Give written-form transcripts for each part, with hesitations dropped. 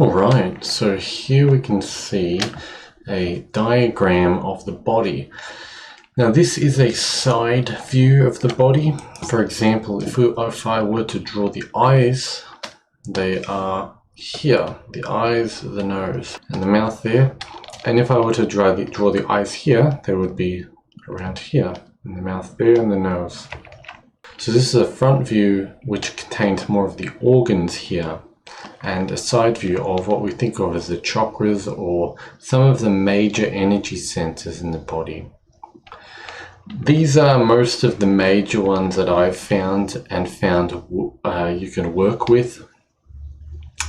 Alright, so here we can see a diagram of the body. Now this is a side view of the body. For example, if I were to draw the eyes, they are here. The eyes, the nose, and the mouth there. And if I were to draw the eyes here, they would be around here, and the mouth there, and the nose. So this is a front view which contains more of the organs here, and a side view of what we think of as the chakras, or some of the major energy centers in the body. These are most of the major ones that I've found you can work with.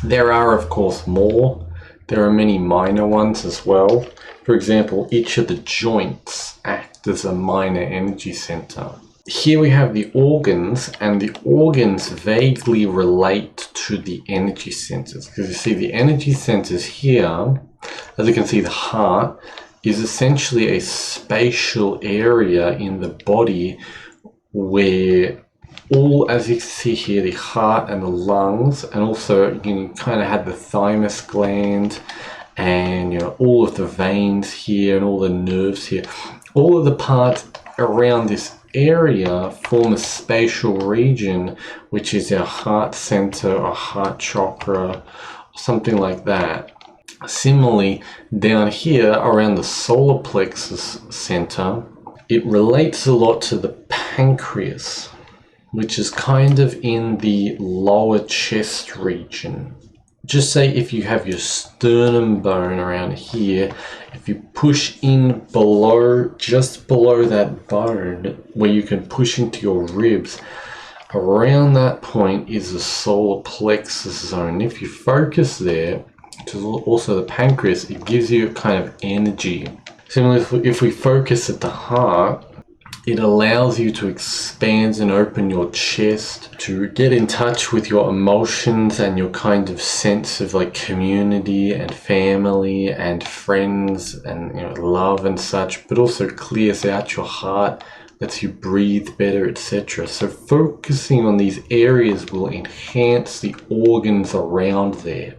There are, of course, more. There are many minor ones as well. For example, each of the joints act as a minor energy center. Here we have the organs, and the organs vaguely relate to the energy centers. Because you see the energy centers here, as you can see, the heart is essentially a spatial area in the body where as you can see here, the heart and the lungs, and also you kind of have the thymus gland, and all of the veins here and all the nerves here. All of the parts around this area form a spatial region, which is our heart center or heart chakra, or something like that. Similarly, down here around the solar plexus center, it relates a lot to the pancreas, which is kind of in the lower chest region. Just say if you have your sternum bone around here, if you push in below, just below that bone, where you can push into your ribs, around that point is the solar plexus zone. If you focus there, which is also the pancreas, it gives you a kind of energy. Similarly, if we focus at the heart, it allows you to expand and open your chest, to get in touch with your emotions and your kind of sense of like community and family and friends and love and such, but also clears out your heart, lets you breathe better, etc. So focusing on these areas will enhance the organs around there.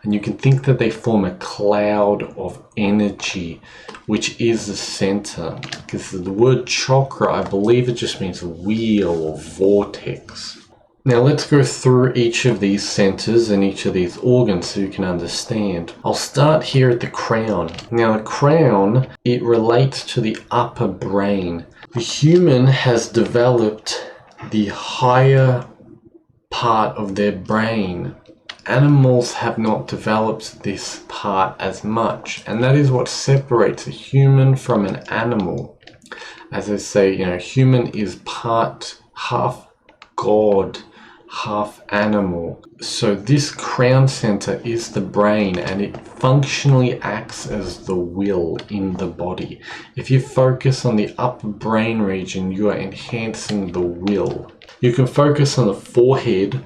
And you can think that they form a cloud of energy, which is the center. Because the word chakra, I believe it just means wheel or vortex. Now let's go through each of these centers and each of these organs so you can understand. I'll start here at the crown. Now the crown, it relates to the upper brain. The human has developed the higher part of their brain. Animals have not developed this part as much, and that is what separates a human from an animal. As I say, human is half God, half animal. So this crown center is the brain, and it functionally acts as the will in the body. If you focus on the upper brain region, you are enhancing the will. You can focus on the forehead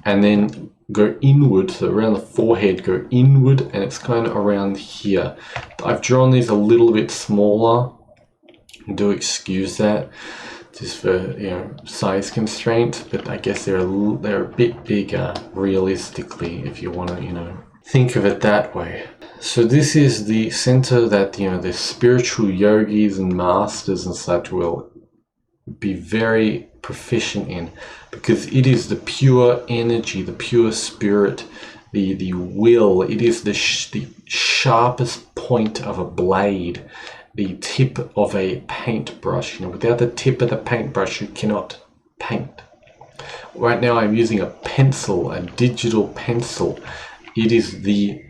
and then go inward, so around the forehead, go inward, and it's kind of around here. I've drawn these a little bit smaller. Do excuse that, just for size constraints, but I guess they're a bit bigger realistically if you want to think of it that way. So this is the center that the spiritual yogis and masters and such will be very proficient in, because it is the pure energy, the pure spirit, the will. It is the sharpest point of a blade, the tip of a paintbrush. Without the tip of the paintbrush, you cannot paint. Right now I'm using a pencil, a digital pencil. It is the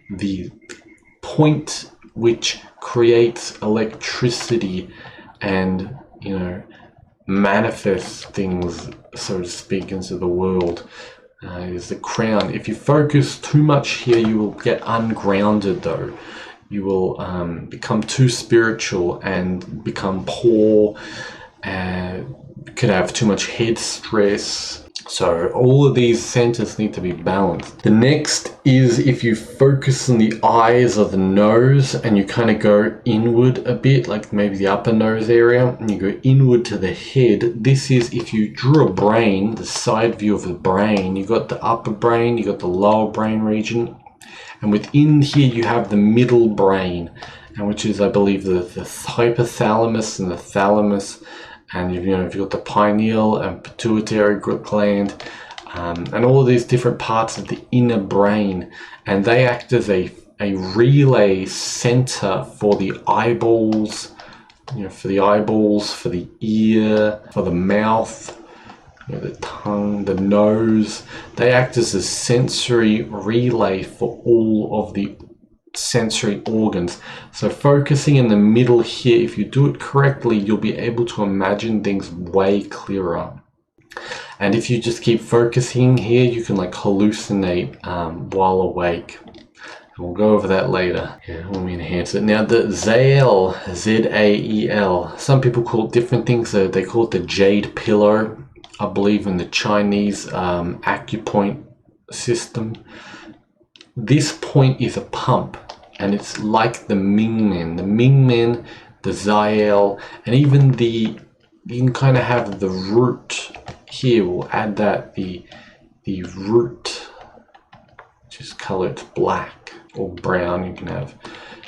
point which creates electricity and manifests things, so to speak, into the world. Is the crown. If you focus too much here, you will get ungrounded though. You will become too spiritual and become poor, could have too much head stress. So all of these centers need to be balanced. The next is if you focus on the eyes or the nose and you kind of go inward a bit, like maybe the upper nose area, and you go inward to the head. This is if you drew a brain, the side view of the brain, you got the upper brain, you got the lower brain region, And within here you have the middle brain, and which is, I believe, the hypothalamus and the thalamus, and you've got the pineal and pituitary gland, and all of these different parts of the inner brain, and they act as a relay center for the eyeballs, for the ear, for the mouth, the tongue, the nose. They act as a sensory relay for all of the sensory organs. So focusing in the middle here, if you do it correctly, you'll be able to imagine things way clearer. And if you just keep focusing here, you can like hallucinate while awake. And we'll go over that later when we enhance it. Now the Zael, Z-A-E-L, some people call it different things. They call it the jade pillow, I believe, in the Chinese acupoint system. This point is a pump, and it's like the Mingmen. The Mingmen, the Zael, and even you can kind of have the root here. We'll add that, the root, which is colored black or brown. You can have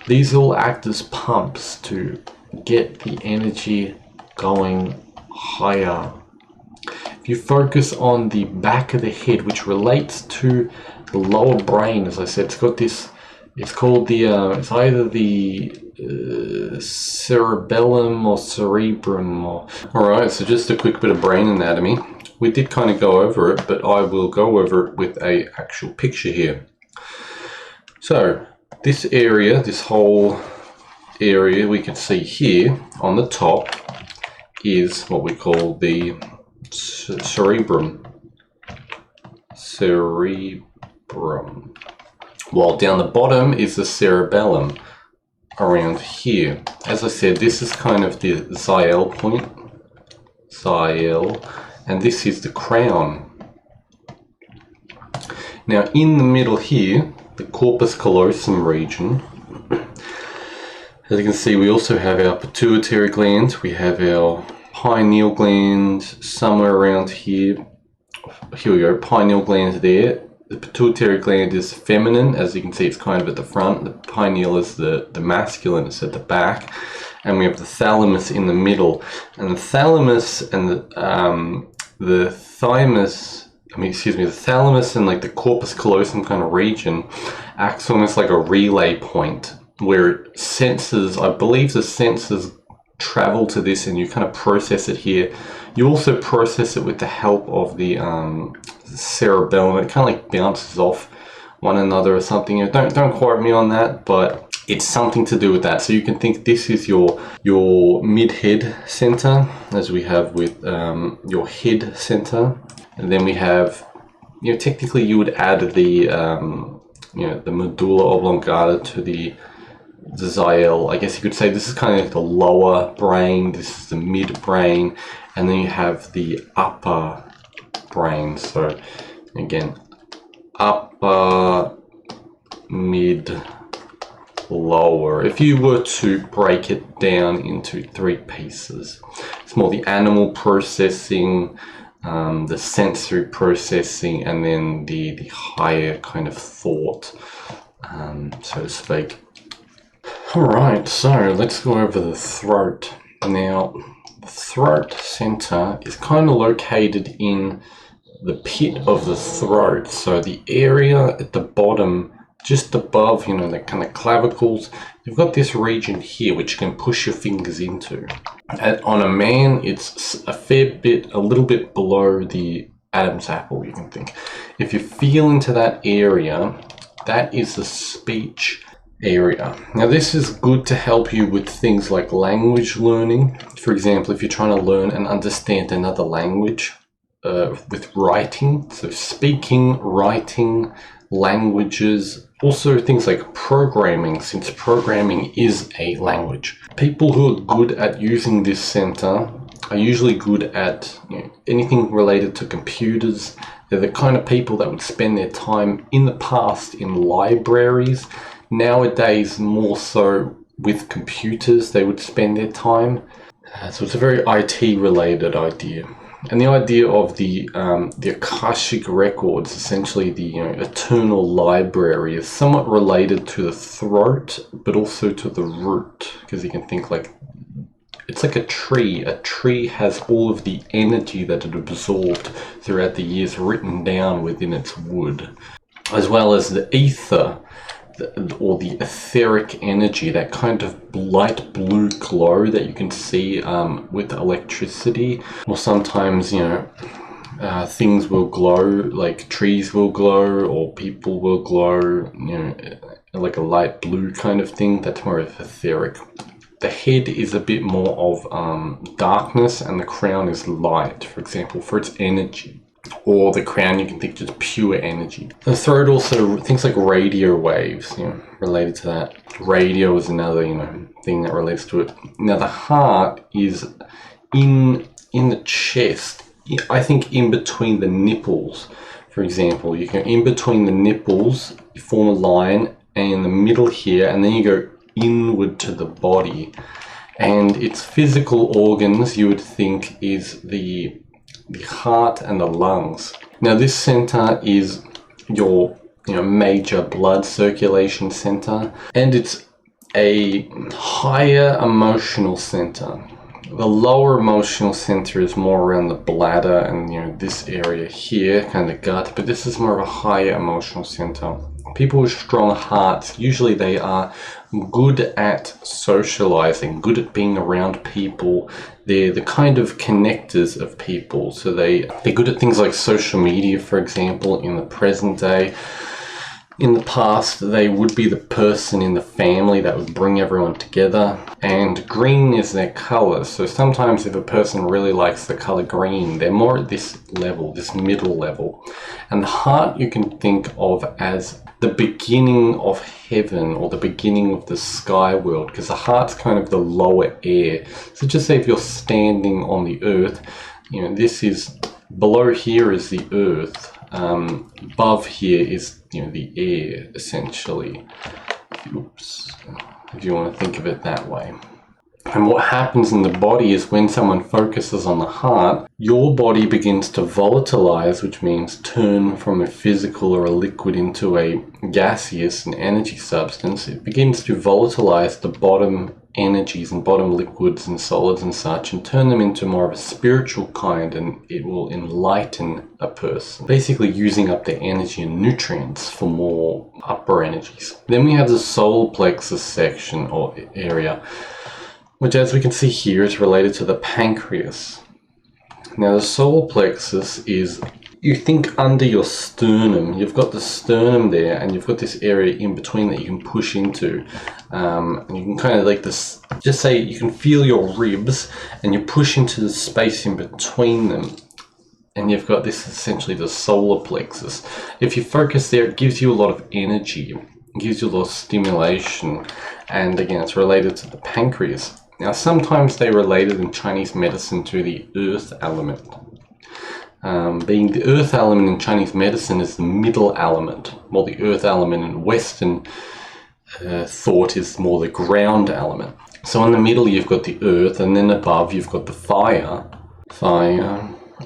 these all act as pumps to get the energy going higher. If you focus on the back of the head, which relates to the lower brain, as I said, it's got this, it's called the it's either the cerebellum or cerebrum. Alright, so just a quick bit of brain anatomy. We did kind of go over it, but I will go over it with a actual picture here. So this area, this whole area we can see here on the top is what we call the cerebrum. While down the bottom is the cerebellum around here. As I said, this is kind of the Zael point, and this is the crown. Now in the middle here, the corpus callosum region, as you can see, we also have our pituitary gland, we have our pineal gland somewhere around here. Here we go, pineal gland there. The pituitary gland is feminine, as you can see, it's kind of at the front. The pineal is the masculine, it's at the back. And we have the thalamus in the middle. And the thalamus and the thalamus and like the corpus callosum kind of region acts almost like a relay point where it senses, I believe the senses travel to this and you kind of process it here. You also process it with the help of the cerebellum. It kind of like bounces off one another or something. Don't quote me on that, but it's something to do with that. So you can think this is your mid-head center, as we have with your head center, and then we have, technically you would add the the medulla oblongata to the Zael. I guess you could say this is kind of like the lower brain, this is the mid brain, and then you have the upper brain. So again, upper, mid, lower. If you were to break it down into 3 pieces, it's more the animal processing, the sensory processing, and then the higher kind of thought, so to speak. Alright, so let's go over the throat. Now, the throat center is kind of located in the pit of the throat. So the area at the bottom, just above, the kind of clavicles, you've got this region here which you can push your fingers into. And on a man, it's a little bit below the Adam's apple, you can think. If you feel into that area, that is the speech area. Now this is good to help you with things like language learning. For example, if you're trying to learn and understand another language with writing, so speaking, writing, languages, also things like programming, since programming is a language. People who are good at using this center are usually good at anything related to computers. They're the kind of people that would spend their time in the past in libraries. Nowadays, more so with computers, they would spend their time. So it's a very IT related idea. And the idea of the Akashic records, essentially the eternal library, is somewhat related to the throat, but also to the root, because you can think like it's like a tree. A tree has all of the energy that it absorbed throughout the years written down within its wood, as well as the ether, or the etheric energy, that kind of light blue glow that you can see with electricity. Or sometimes, things will glow, like trees will glow, or people will glow, like a light blue kind of thing. That's more of etheric. The head is a bit more of darkness, and the crown is light, for example, for its energy. Or the crown, you can think just pure energy. The throat also, things like radio waves, related to that. Radio is another, thing that relates to it. Now the heart is in the chest. I think in between the nipples, for example. You can, in between the nipples, you form a line, and in the middle here, and then you go inward to the body. And its physical organs, you would think, is the heart and the lungs. Now this center is your major blood circulation center, and it's a higher emotional center. The lower emotional center is more around the bladder and this area here, kind of gut, but this is more of a higher emotional center. People with strong hearts, usually they are good at socializing, good at being around people. They're the kind of connectors of people. So they're good at things like social media, for example, in the present day. In the past, they would be the person in the family that would bring everyone together. And green is their color. So sometimes if a person really likes the color green, they're more at this level, this middle level. And the heart you can think of as the beginning of heaven, or the beginning of the sky world, because the heart's kind of the lower air. So just say if you're standing on the earth, this is, below here is the earth. Above here is the air, essentially. Oops, if you want to think of it that way. And what happens in the body is when someone focuses on the heart, your body begins to volatilize, which means turn from a physical or a liquid into a gaseous and energy substance. It begins to volatilize the bottom energies and bottom liquids and solids and such, and turn them into more of a spiritual kind, and it will enlighten a person, basically using up their energy and nutrients for more upper energies. Then we have the solar plexus section or area, which, as we can see here, is related to the pancreas. Now the solar plexus is, you think under your sternum, you've got the sternum there, and you've got this area in between that you can push into. And you can kind of like this, just say you can feel your ribs, and you push into the space in between them. And you've got this, essentially the solar plexus. If you focus there, it gives you a lot of energy. It gives you a lot of stimulation. And again, it's related to the pancreas. Now, sometimes they're related in Chinese medicine to the earth element. Being the earth element in Chinese medicine is the middle element, while the earth element in Western thought is more the ground element. So in the middle you've got the earth, and then above you've got the fire,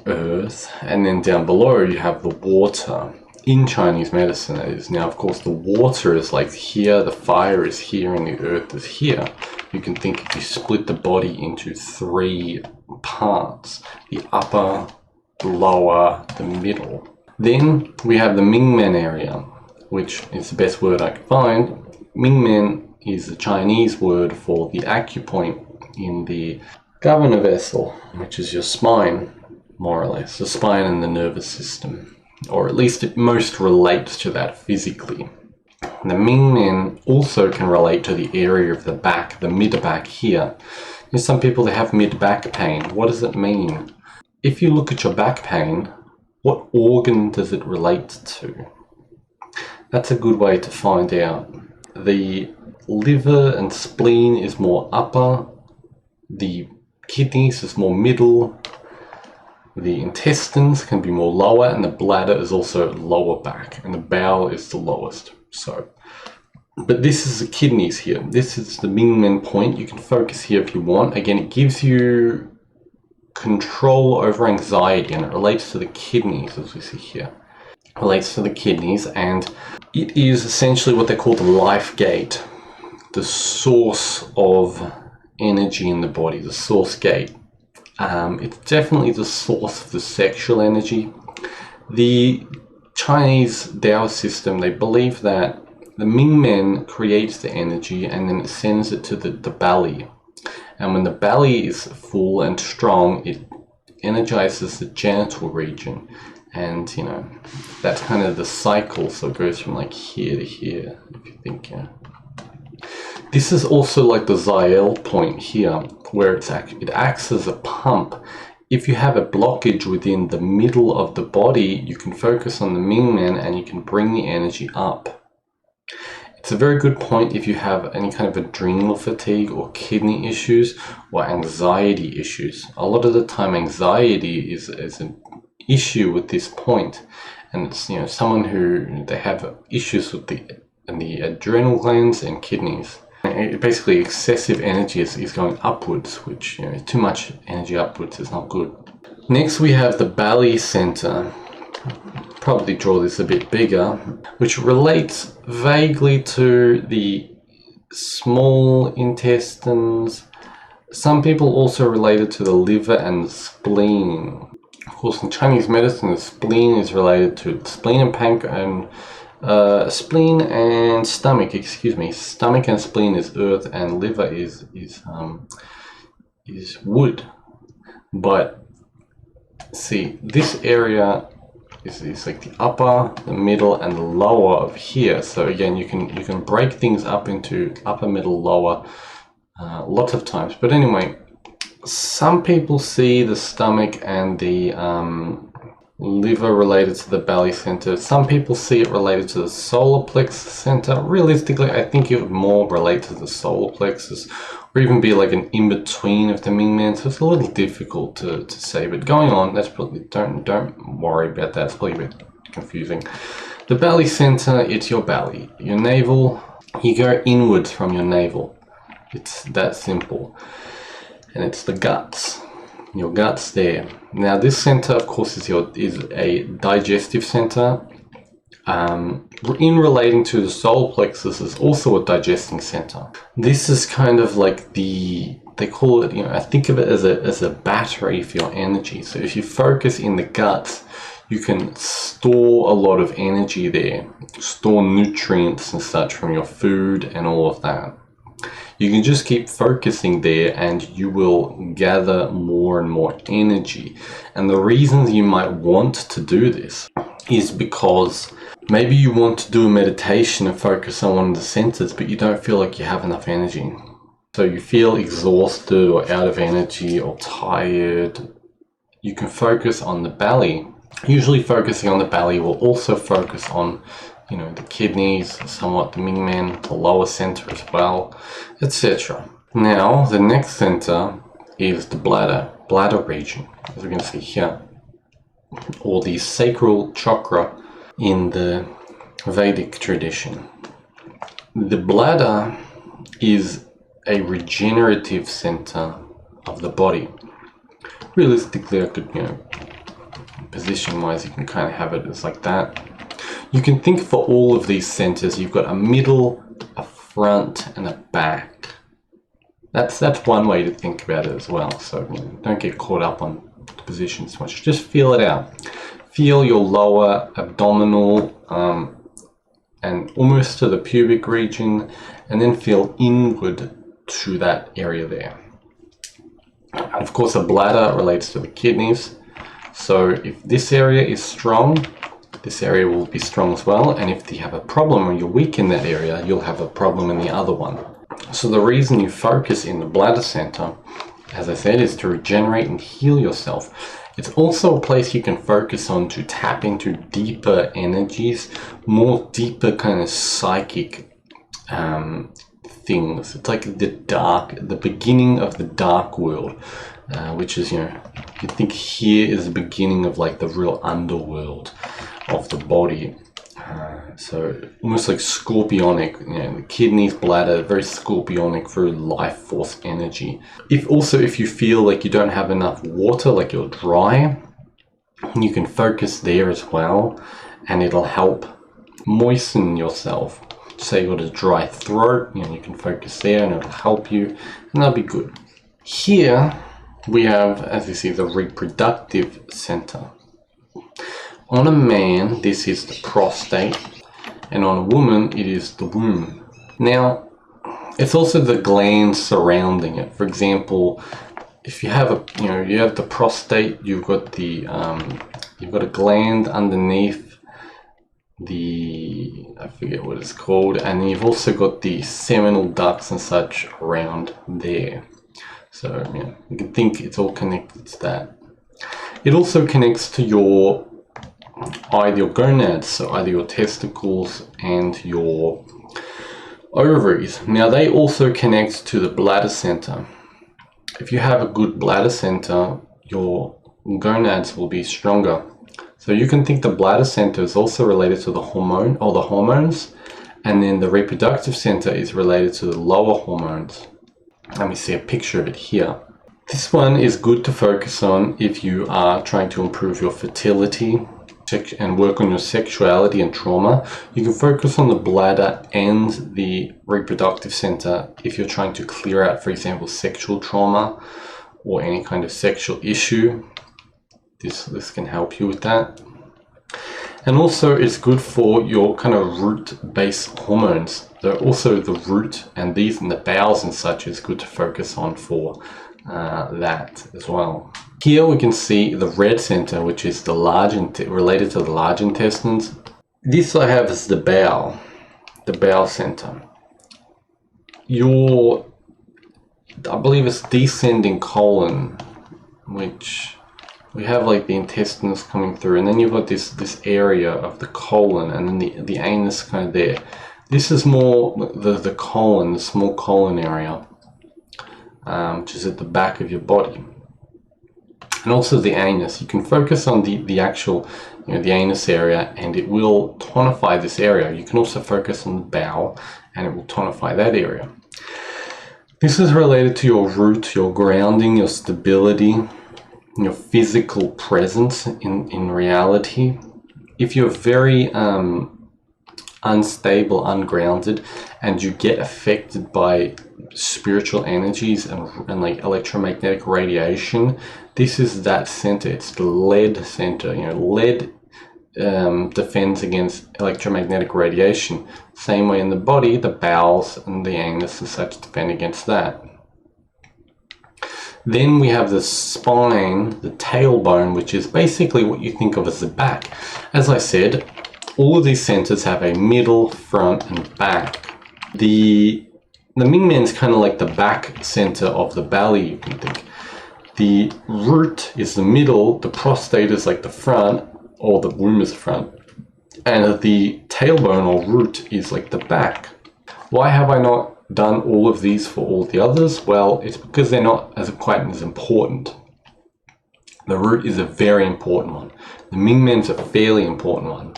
earth, and then down below you have the water. In Chinese medicine, that is. Now, of course, the water is like here, the fire is here, and the earth is here. You can think if you split the body into three parts: the upper, the lower, the middle. Then we have the Mingmen area, which is the best word I could find. Mingmen is the Chinese word for the acupoint in the governor vessel, which is your spine, more or less, the spine and the nervous system. Or at least it most relates to that physically. The Mingmen also can relate to the area of the back, the mid-back here. There's some people that have mid-back pain. What does it mean? If you look at your back pain, what organ does it relate to? That's a good way to find out. The liver and spleen is more upper, the kidneys is more middle, the intestines can be more lower, and the bladder is also lower back, and the bowel is the lowest. So, but this is the kidneys here. This is the Mingmen point. You can focus here if you want. Again, it gives you control over anxiety, and it relates to the kidneys, as we see here. It relates to the kidneys, and it is essentially what they call the life gate, the source of energy in the body, the source gate. It's definitely the source of the sexual energy. The Chinese Tao system, they believe that the Ming Men creates the energy and then it sends it to the belly. And when the belly is full and strong, it energizes the genital region. And, you know, that's kind of the cycle. So it goes from like here to here, if you think, yeah. This is also like the Zael point here, where it acts as a pump. If you have a blockage within the middle of the body, you can focus on the Ming Men and you can bring the energy up. It's a very good point if you have any kind of adrenal fatigue or kidney issues or anxiety issues. A lot of the time anxiety is an issue with this point, and it's, you know, someone who they have issues with the adrenal glands and kidneys. Basically excessive energy is going upwards, which, you know, too much energy upwards is not good. Next we have the belly center. Probably draw this a bit bigger, which relates vaguely to the small intestines. Some people also relate it to the liver and the spleen. Of course, in Chinese medicine, the spleen is related to the spleen and pancreas, spleen and stomach. Excuse me, stomach and spleen is earth, and liver is wood. But see, this area is like the upper, the middle, and the lower of here. So again, you can break things up into upper, middle, lower, lots of times. But anyway, some people see the stomach and the liver related to the belly center. Some people see it related to the solar plexus center. Realistically, I think it would more relate to the solar plexus, or even be like an in-between of the Ming Men. So it's a little difficult to say, but going on, that's probably, don't worry about that. It's probably a bit confusing. The belly center, it's your belly, your navel. You go inwards from your navel. It's that simple. And it's the guts. Your guts there. Now this center, of course, is a digestive center. In relating to the solar plexus is also a digesting center. This is kind of like they call it, you know, I think of it as a battery for your energy. So if you focus in the guts, you can store a lot of energy there, store nutrients and such from your food and all of that. You can just keep focusing there and you will gather more and more energy. And the reasons you might want to do this is because maybe you want to do a meditation and focus on one of the centers, but you don't feel like you have enough energy. So you feel exhausted or out of energy or tired. You can focus on the belly. Usually focusing on the belly will also focus on, you know, the kidneys, somewhat the Ming Men, the lower center as well, etc. Now, the next center is the bladder region, as we can see here, or the sacral chakra in the Vedic tradition. The bladder is a regenerative center of the body. Realistically, I could, you know, position-wise, you can kind of have it as like that. You can think for all of these centers, you've got a middle, a front, and a back. That's one way to think about it as well. So, you know, don't get caught up on the position so much. Just feel it out. Feel your lower abdominal and almost to the pubic region, and then feel inward to that area there. And of course, the bladder relates to the kidneys. So if this area is strong, this area will be strong as well. And if you have a problem or you're weak in that area, you'll have a problem in the other one. So the reason you focus in the bladder center, as I said, is to regenerate and heal yourself. It's also a place you can focus on to tap into deeper energies, more deeper kind of psychic things. It's like the beginning of the dark world, which is, you know, you think here is the beginning of like the real underworld of the body. So almost like scorpionic, you know, the kidneys, bladder, very scorpionic, very life force energy. If you feel like you don't have enough water, like you're dry, you can focus there as well, and it'll help moisten yourself. Say you got a dry throat, you know, you can focus there and it'll help you, and that'll be good. Here we have, as you see, the reproductive center. On a man, this is the prostate, and on a woman, it is the womb. Now, it's also the glands surrounding it. For example, if you have you have the prostate, you've got a gland underneath I forget what it's called, and then you've also got the seminal ducts and such around there. So you can think it's all connected to that. It also connects to either your gonads, so either your testicles and your ovaries. Now they also connect to the bladder center. If you have a good bladder center, your gonads will be stronger. So you can think the bladder center is also related to the hormones, and then the reproductive center is related to the lower hormones. Let me see a picture of it here. This one is good to focus on if you are trying to improve your fertility and work on your sexuality and trauma. You can focus on the bladder and the reproductive center if you're trying to clear out, for example, sexual trauma or any kind of sexual issue. This can help you with that. And also it's good for your kind of root-based hormones. They're also the root, and these in the bowels and such is good to focus on for that as well. Here we can see the red center, which is the related to the large intestines. This I have as the bowel center. I believe it's descending colon, which we have like the intestines coming through, and then you've got this area of the colon, and then the anus kind of there. This is more the colon, the small colon area, which is at the back of your body. And also the anus. You can focus on the actual, the anus area, and it will tonify this area. You can also focus on the bowel, and it will tonify that area. This is related to your root, your grounding, your stability, your physical presence in reality. If you're very unstable, ungrounded, and you get affected by spiritual energies and like electromagnetic radiation, this is that center. It's the lead center. Lead defends against electromagnetic radiation. Same way in the body, the bowels and the anus and such defend against that. Then we have the spine, the tailbone, which is basically what you think of as the back. As I said, all of these centers have a middle, front, and back. The Mingmen is kind of like the back center of the belly, you can think. The root is the middle, the prostate is like the front, or the womb is the front, and the tailbone or root is like the back. Why have I not done all of these for all the others? Well, it's because they're not quite as important. The root is a very important one. The Mingmen's a fairly important one.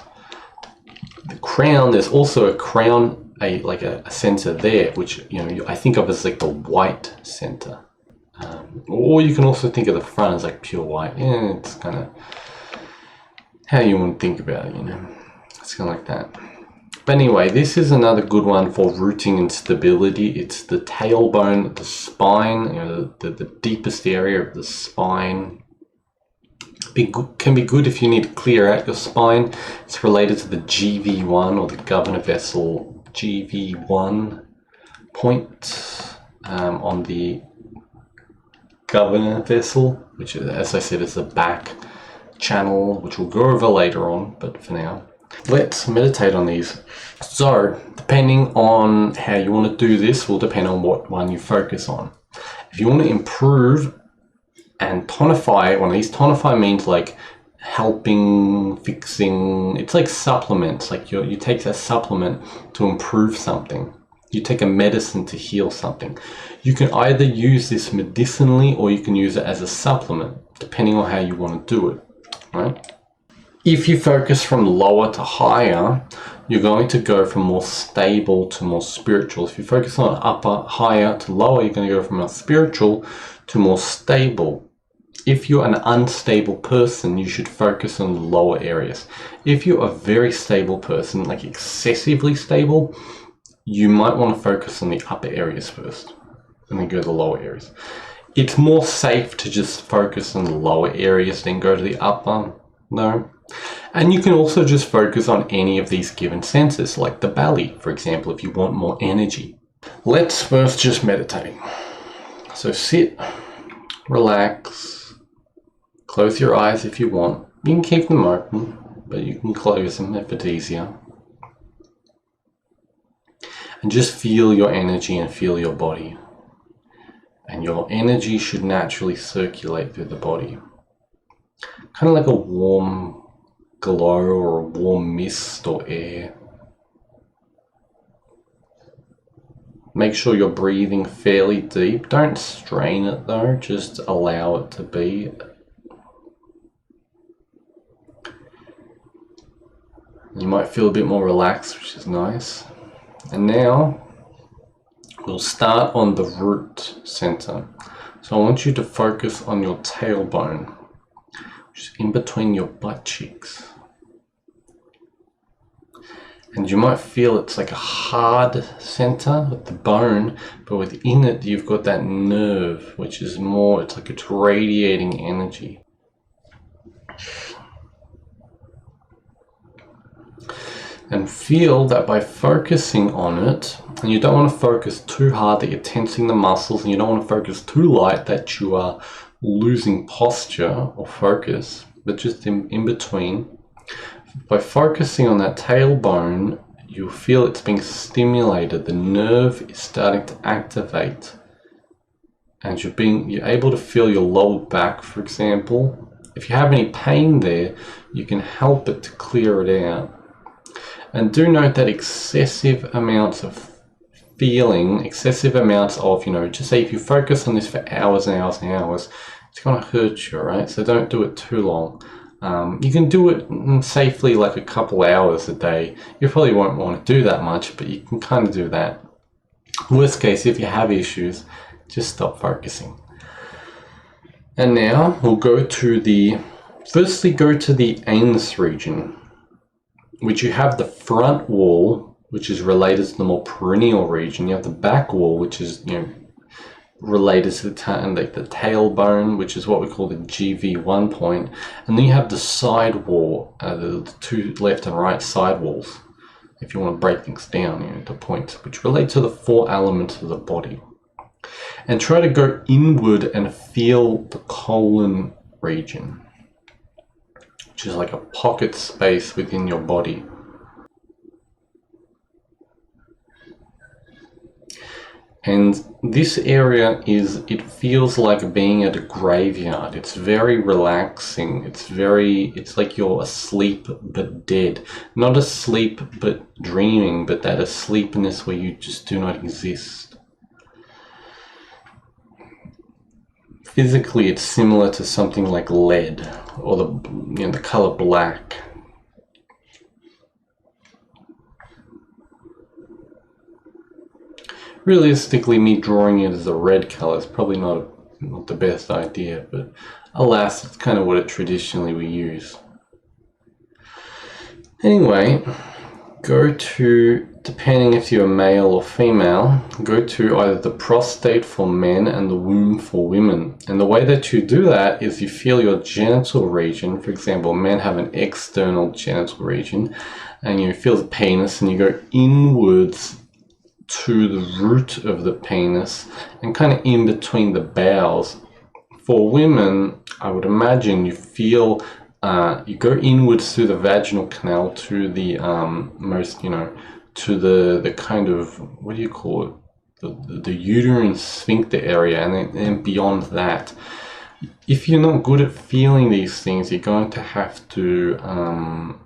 The crown, there's also a crown, a center there, which I think of as like the white center. Or you can also think of the front as like pure white. Yeah, it's kind of how you want to think about it, It's kind of like that. But anyway, this is another good one for rooting and stability. It's the tailbone, the spine, the deepest area of the spine. Can be good if you need to clear out your spine. It's related to the GV1 or the governor vessel GV1 point on the governor vessel, which, as I said, is the back channel, which we'll go over later on, but for now, let's meditate on these. So, depending on how you want to do this will depend on what one you focus on. If you want to improve and tonify, one of these, tonify means like helping, fixing, it's like supplements, like you take a supplement to improve something. You take a medicine to heal something. You can either use this medicinally or you can use it as a supplement, depending on how you want to do it, right? If you focus from lower to higher, you're going to go from more stable to more spiritual. If you focus on upper, higher to lower, you're going to go from more spiritual to more stable. If you're an unstable person, you should focus on the lower areas. If you're a very stable person, like excessively stable, you might want to focus on the upper areas first and then go to the lower areas. It's more safe to just focus on the lower areas than go to the upper, though. And you can also just focus on any of these given senses, like the belly, for example, if you want more energy. Let's first just meditate. So sit, relax, close your eyes if you want. You can keep them open, but you can close them if it's easier. And just feel your energy and feel your body. And your energy should naturally circulate through the body. Kind of like a warm glow or a warm mist or air. Make sure you're breathing fairly deep. Don't strain it though, just allow it to be. You might feel a bit more relaxed, which is nice. And now we'll start on the root center. So I want you to focus on your tailbone, which is in between your butt cheeks. And you might feel it's like a hard center with the bone, but within it you've got that nerve, which is more, it's like it's radiating energy. And feel that by focusing on it, and you don't want to focus too hard that you're tensing the muscles, and you don't want to focus too light that you are losing posture or focus, but just in between. By focusing on that tailbone, you'll feel it's being stimulated. The nerve is starting to activate, and you're able to feel your lower back, for example. If you have any pain there, you can help it to clear it out. And do note that excessive amounts of feeling, excessive amounts of, just say if you focus on this for hours and hours and hours, it's going to hurt you, right? So don't do it too long. You can do it safely, like a couple hours a day. You probably won't want to do that much, but you can kind of do that. Worst case, if you have issues, just stop focusing. And now we'll firstly go to the anus region, which you have the front wall, which is related to the more perineal region. You have the back wall, which is related to the tailbone, which is what we call the GV1 point. And then you have the side wall, the two left and right side walls, if you want to break things down, the points, which relate to the four elements of the body. And try to go inward and feel the colon region, which is like a pocket space within your body. And this area it feels like being at a graveyard. It's very relaxing. It's like you're asleep but dead. Not asleep but dreaming, but that asleepness where you just do not exist. Physically, it's similar to something like lead or the color black. Realistically, me drawing it as a red color is probably not the best idea, but alas, it's kind of what traditionally we use. Anyway, depending if you're male or female, go to either the prostate for men and the womb for women. And the way that you do that is you feel your genital region. For example, men have an external genital region, and you feel the penis and you go inwards to the root of the penis and kind of in between the bowels. For women, I would imagine you feel you go inwards through the vaginal canal to the to the kind of, what do you call it, the uterine sphincter area, and then beyond that. If you're not good at feeling these things, you're going to have to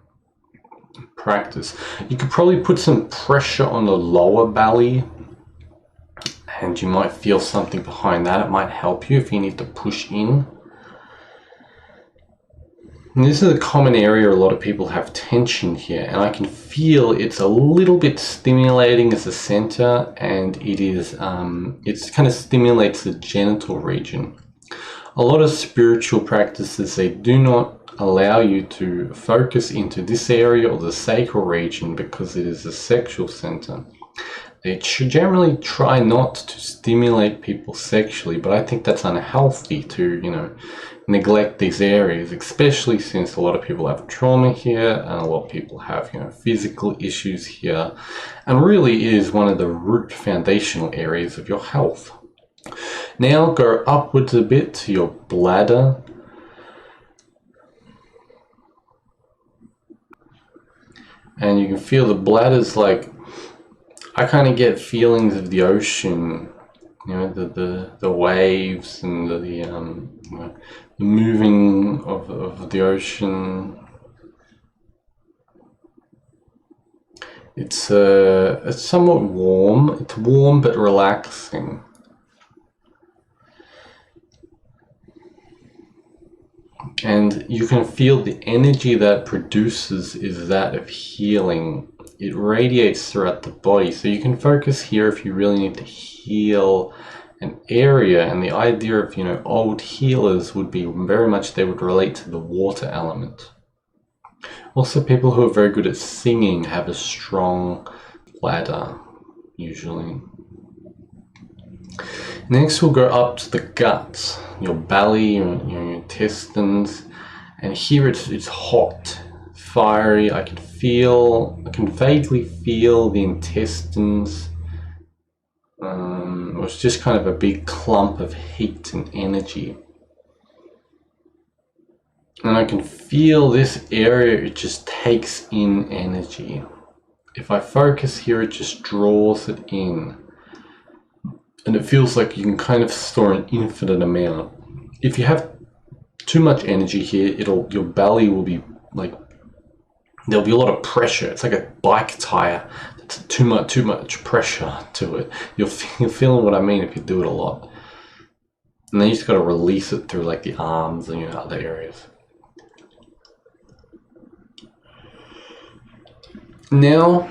practice. You could probably put some pressure on the lower belly, and you might feel something behind that. It might help you if you need to push in. And this is a common area a lot of people have tension here, and I can feel it's a little bit stimulating as a center, and it's kind of stimulates the genital region. A lot of spiritual practices, they do not allow you to focus into this area or the sacral region because it is a sexual center. They generally try not to stimulate people sexually, but I think that's unhealthy to, neglect these areas, especially since a lot of people have trauma here and a lot of people have, physical issues here, and really is one of the root foundational areas of your health. Now go upwards a bit to your bladder. And you can feel the bladder's like, I kind of get feelings of the ocean, the waves and the moving of the ocean. It's somewhat warm. It's warm but relaxing. And you can feel the energy that produces is that of healing. It radiates throughout the body. So you can focus here if you really need to heal an area. And the idea of, old healers would be very much, they would relate to the water element. Also, people who are very good at singing have a strong bladder, usually. Next, we'll go up to the guts, your belly, your intestines, and here it's hot, fiery. I can vaguely feel the intestines. It was just kind of a big clump of heat and energy. And I can feel this area, it just takes in energy. If I focus here, it just draws it in. And it feels like you can kind of store an infinite amount. If you have too much energy here, your belly will be like, there'll be a lot of pressure. It's like a bike tire. It's too much pressure to it. You're feeling what I mean if you do it a lot. And then you just got to release it through like the arms and other areas. Now,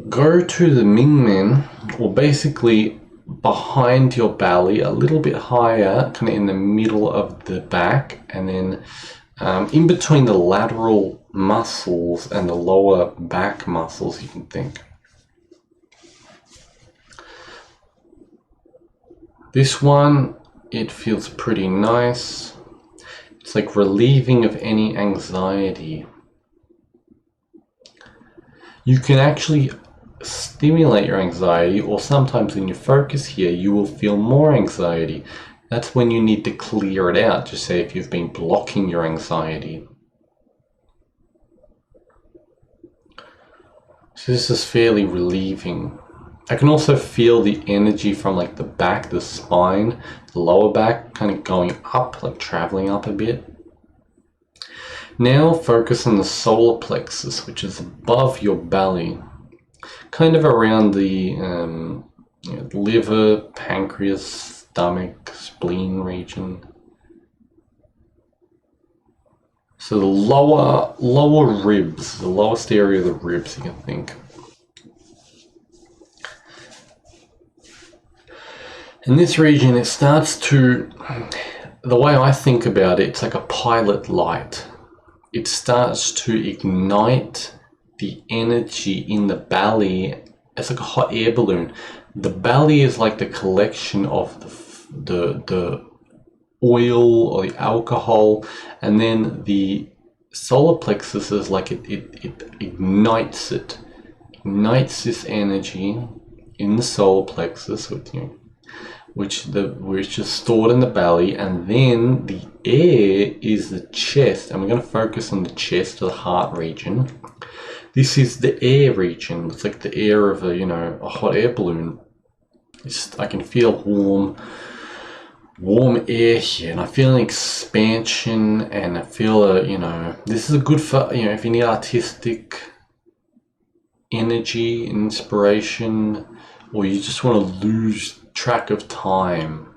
go to the Mingmen, or basically behind your belly, a little bit higher, kind of in the middle of the back, and then in between the lateral muscles and the lower back muscles, you can think. This one, it feels pretty nice. It's like relieving of any anxiety. You can actually stimulate your anxiety, or sometimes when you focus here, you will feel more anxiety. That's when you need to clear it out, just say if you've been blocking your anxiety. So this is fairly relieving. I can also feel the energy from like the back, the spine, the lower back kind of going up, like traveling up a bit. Now focus on the solar plexus, which is above your belly, kind of around the liver, pancreas, stomach, spleen region. So the lower ribs, the lowest area of the ribs, you can think. In this region, it starts to, the way I think about it, it's like a pilot light. It starts to ignite the energy in the belly. It's like a hot air balloon. The belly is like the collection of the oil or the alcohol, and then the solar plexus is like it ignites it. Ignites this energy in the solar plexus which is stored in the belly, and then the air is the chest, and we're going to focus on the chest or the heart region. This is the air region. It's like the air of a hot air balloon. I can feel warm air here, and I feel an expansion, and I feel this is a good for if you need artistic energy, inspiration, or you just want to lose track of time.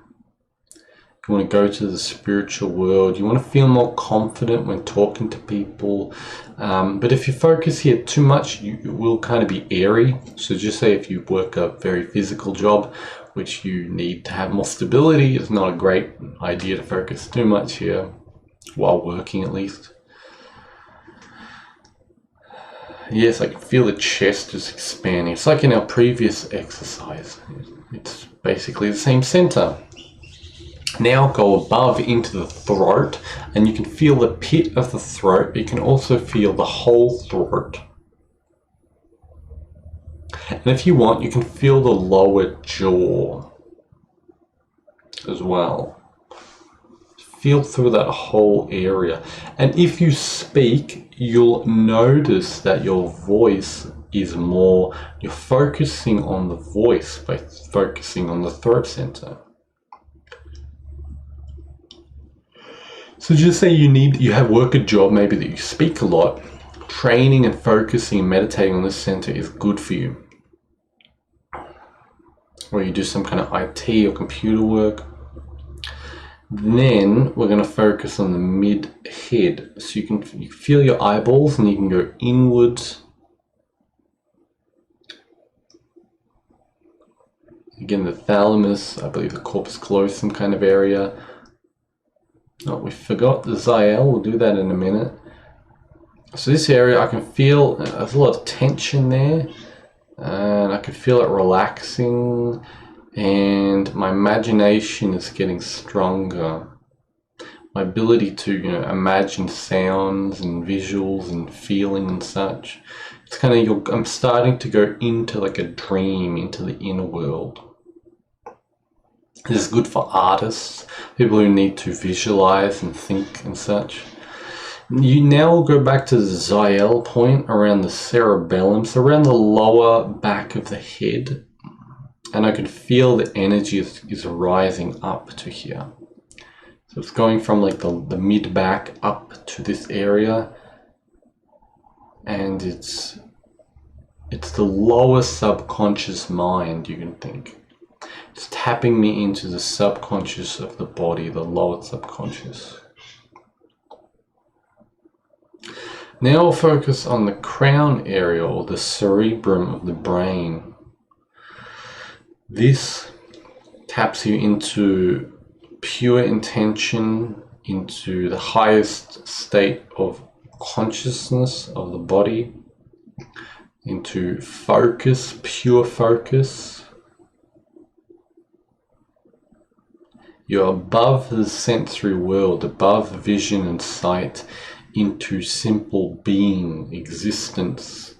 you want to go to the spiritual world, you want to feel more confident when talking to people. But if you focus here too much, you will kind of be airy. So just say if you work a very physical job, which you need to have more stability, it's not a great idea to focus too much here, while working at least. Yes, I can feel the chest just expanding. It's like in our previous exercise. It's basically the same center. Now go above into the throat, and you can feel the pit of the throat, but you can also feel the whole throat. And if you want, you can feel the lower jaw as well. Feel through that whole area. And if you speak, you'll notice that your voice is more, you're focusing on the voice by focusing on the throat center. So just say you have work a job maybe that you speak a lot, training and focusing and meditating on this center is good for you. Or you do some kind of IT or computer work. Then we're going to focus on the mid-head. So you can feel your eyeballs and you can go inwards. Again, the thalamus, I believe the corpus callosum kind of area. Oh, we forgot the Zael, we'll do that in a minute. So this area I can feel, there's a lot of tension there. And I can feel it relaxing. And my imagination is getting stronger. My ability to, imagine sounds and visuals and feeling and such. It's kind of, I'm starting to go into like a dream, into the inner world. This is good for artists, people who need to visualize and think and such. You now go back to the Zael point around the cerebellum, so around the lower back of the head. And I can feel the energy is rising up to here. So it's going from like the mid-back up to this area. And it's the lower subconscious mind, you can think. It's tapping me into the subconscious of the body, the lower subconscious. Now I'll focus on the crown area, or the cerebrum of the brain. This taps you into pure intention, into the highest state of consciousness of the body, into focus, pure focus. You're above the sensory world, above vision and sight, into simple being, existence.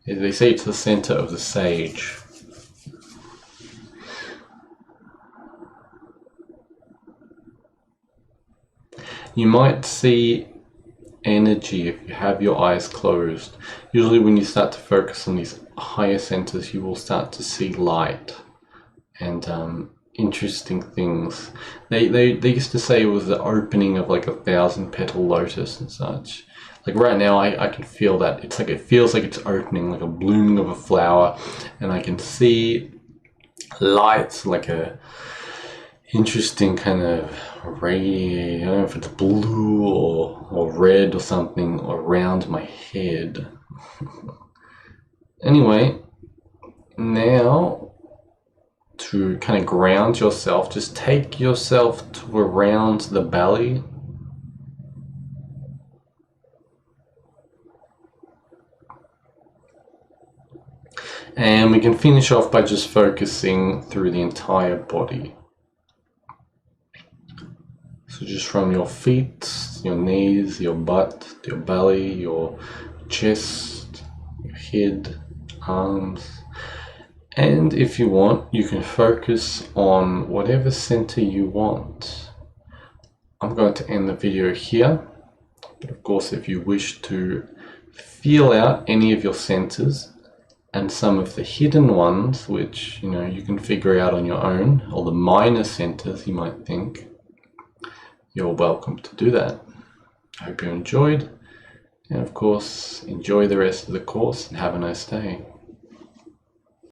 They say it's the center of the sage. You might see energy if you have your eyes closed. Usually when you start to focus on these higher centers, you will start to see light and interesting things. They used to say it was the opening of like 1,000-petal lotus and such. Like right now I can feel that. It's like, it feels like it's opening, like a blooming of a flower, and I can see lights, like a interesting kind of radiate, I don't know if it's blue or red or something around my head. Anyway, now to kind of ground yourself, just take yourself to around the belly. And we can finish off by just focusing through the entire body. So just from your feet, your knees, your butt, your belly, your chest, your head, arms. And if you want, you can focus on whatever center you want. I'm going to end the video here. But of course, if you wish to feel out any of your centers and some of the hidden ones, which you can figure out on your own, or the minor centers you might think, you're welcome to do that. I hope you enjoyed, and of course, enjoy the rest of the course and have a nice day.